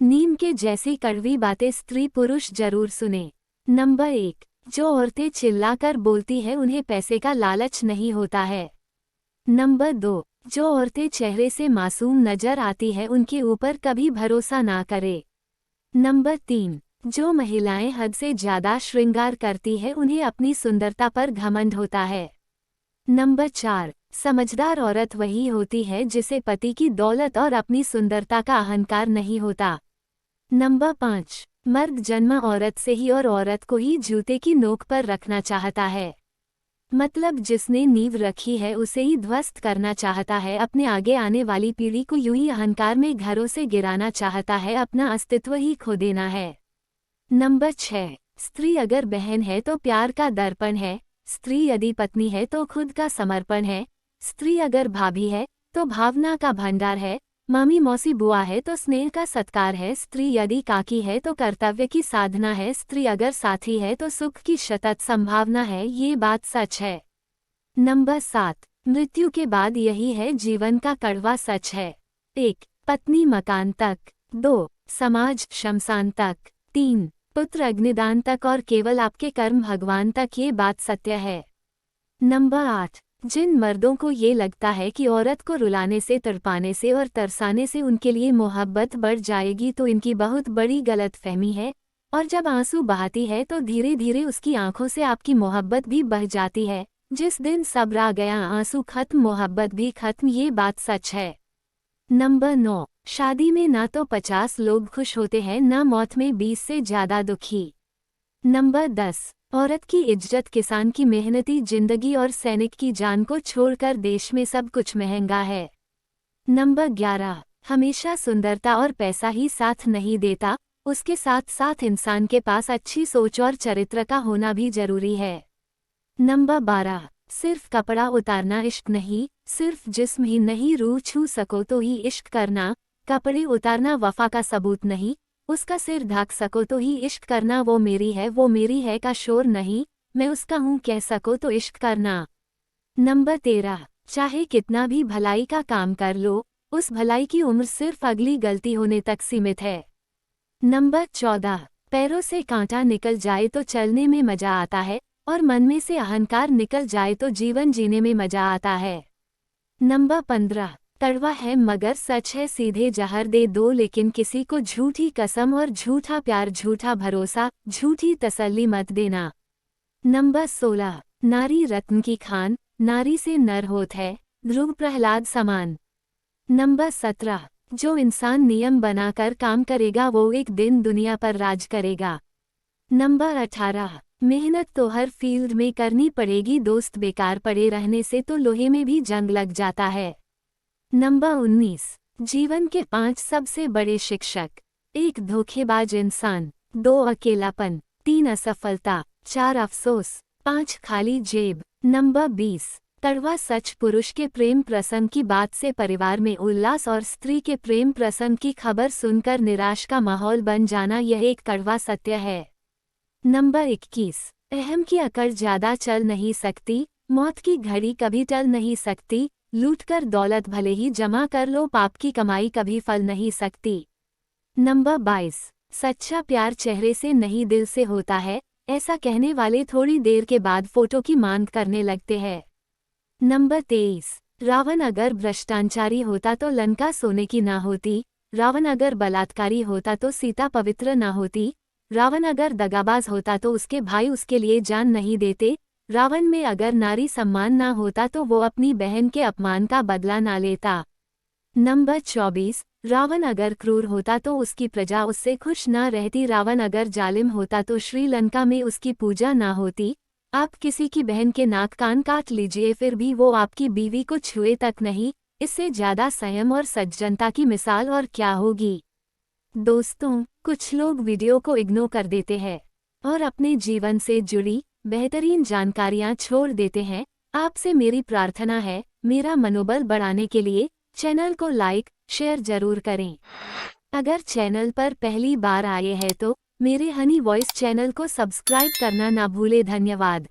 नीम के जैसी कड़वी बातें स्त्री पुरुष जरूर सुने। नंबर 1, जो औरतें चिल्लाकर बोलती है उन्हें पैसे का लालच नहीं होता है। नंबर 2, जो औरतें चेहरे से मासूम नजर आती है उनके ऊपर कभी भरोसा ना करे। नंबर 3, जो महिलाएं हद से ज्यादा श्रृंगार करती है उन्हें अपनी सुंदरता पर घमंड होता है। नंबर 4, समझदार औरत वही होती है जिसे पति की दौलत और अपनी सुंदरता का अहंकार नहीं होता। नंबर 5, मर्द जन्मा औरत से ही और औरत को ही जूते की नोक पर रखना चाहता है। मतलब जिसने नींव रखी है उसे ही ध्वस्त करना चाहता है, अपने आगे आने वाली पीढ़ी को यूं ही अहंकार में घरों से गिराना चाहता है, अपना अस्तित्व ही खो देना है। नंबर 6, स्त्री अगर बहन है तो प्यार का दर्पण है, स्त्री यदि पत्नी है तो खुद का समर्पण है, स्त्री अगर भाभी है तो भावना का भंडार है, मामी मौसी बुआ है तो स्नेह का सत्कार है, स्त्री यदि काकी है तो कर्तव्य की साधना है, स्त्री अगर साथी है तो सुख की शतत संभावना है, ये बात सच है। नंबर 7, मृत्यु के बाद यही है जीवन का कड़वा सच है। 1, पत्नी मकान तक, 2, समाज शमशान तक, 3, पुत्र अग्निदान तक और केवल आपके कर्म भगवान तक, ये बात सत्य है। नंबर 8, जिन मर्दों को ये लगता है कि औरत को रुलाने से, तड़पाने से और तरसाने से उनके लिए मोहब्बत बढ़ जाएगी तो इनकी बहुत बड़ी गलतफहमी है, और जब आंसू बहाती है तो धीरे धीरे उसकी आंखों से आपकी मोहब्बत भी बह जाती है। जिस दिन सब्र आ गया आंसू खत्म, मोहब्बत भी खत्म, ये बात सच है। नंबर 9, शादी में ना तो 50 लोग खुश होते हैं, ना मौत में 20 से ज्यादा दुखी। नंबर 10, औरत की इज्जत, किसान की मेहनती जिंदगी और सैनिक की जान को छोड़कर देश में सब कुछ महंगा है। नंबर 11, हमेशा सुंदरता और पैसा ही साथ नहीं देता, उसके साथ साथ इंसान के पास अच्छी सोच और चरित्र का होना भी जरूरी है। नंबर 12, सिर्फ कपड़ा उतारना इश्क नहीं, सिर्फ जिस्म ही नहीं रूह छू सको तो ही इश्क करना, कपड़े उतारना वफा का सबूत नहीं, उसका सिर ढक सको तो ही इश्क करना, वो मेरी है का शोर नहीं, मैं उसका हूँ कह सको तो इश्क करना। नंबर 13, चाहे कितना भी भलाई का काम कर लो, उस भलाई की उम्र सिर्फ अगली गलती होने तक सीमित है। नंबर 14, पैरों से कांटा निकल जाए तो चलने में मजा आता है, और मन में से अहंकार निकल जाए तो जीवन जीने में मजा आता है। नंबर 15, कड़वा है मगर सच है, सीधे जहर दे दो लेकिन किसी को झूठी कसम और झूठा प्यार, झूठा भरोसा, झूठी तसल्ली मत देना। नंबर 16, नारी रत्न की खान, नारी से नर होत है, ध्रुव प्रहलाद समान। नंबर 17, जो इंसान नियम बनाकर काम करेगा वो एक दिन दुनिया पर राज करेगा। नंबर 18, मेहनत तो हर फील्ड में करनी पड़ेगी, दोस्त बेकार पड़े रहने से तो लोहे में भी जंग लग जाता है। नंबर 19, जीवन के 5 सबसे बड़े शिक्षक, 1 धोखेबाज इंसान, 2 अकेलापन, 3 असफलता, 4 अफसोस, 5 खाली जेब। नंबर 20, कड़वा सच, पुरुष के प्रेम प्रसंग की बात से परिवार में उल्लास और स्त्री के प्रेम प्रसंग की खबर सुनकर निराश का माहौल बन जाना, यह एक कड़वा सत्य है। नंबर 21, अहम की अकड़ ज्यादा चल नहीं सकती, मौत की घड़ी कभी टल नहीं सकती, लूटकर दौलत भले ही जमा कर लो, पाप की कमाई कभी फल नहीं सकती। नंबर 22, सच्चा प्यार चेहरे से नहीं दिल से होता है, ऐसा कहने वाले थोड़ी देर के बाद फोटो की मांग करने लगते हैं। नंबर 23, रावण अगर भ्रष्टाचारी होता तो लंका सोने की ना होती, रावण अगर बलात्कारी होता तो सीता पवित्र ना होती, रावण अगर दगाबाज होता तो उसके भाई उसके लिए जान नहीं देते, रावण में अगर नारी सम्मान ना होता तो वो अपनी बहन के अपमान का बदला ना लेता। नंबर 24, रावण अगर क्रूर होता तो उसकी प्रजा उससे खुश ना रहती, रावण अगर जालिम होता तो श्रीलंका में उसकी पूजा ना होती। आप किसी की बहन के नाक कान काट लीजिए फिर भी वो आपकी बीवी को छुए तक नहीं, इससे ज्यादा संयम और सज्जनता की मिसाल और क्या होगी। दोस्तों, कुछ लोग वीडियो को इग्नोर कर देते हैं और अपने जीवन से जुड़ी बेहतरीन जानकारियां छोड़ देते हैं। आपसे मेरी प्रार्थना है, मेरा मनोबल बढ़ाने के लिए चैनल को लाइक शेयर जरूर करें। अगर चैनल पर पहली बार आए हैं तो मेरे हनी वॉइस चैनल को सब्सक्राइब करना ना भूले। धन्यवाद।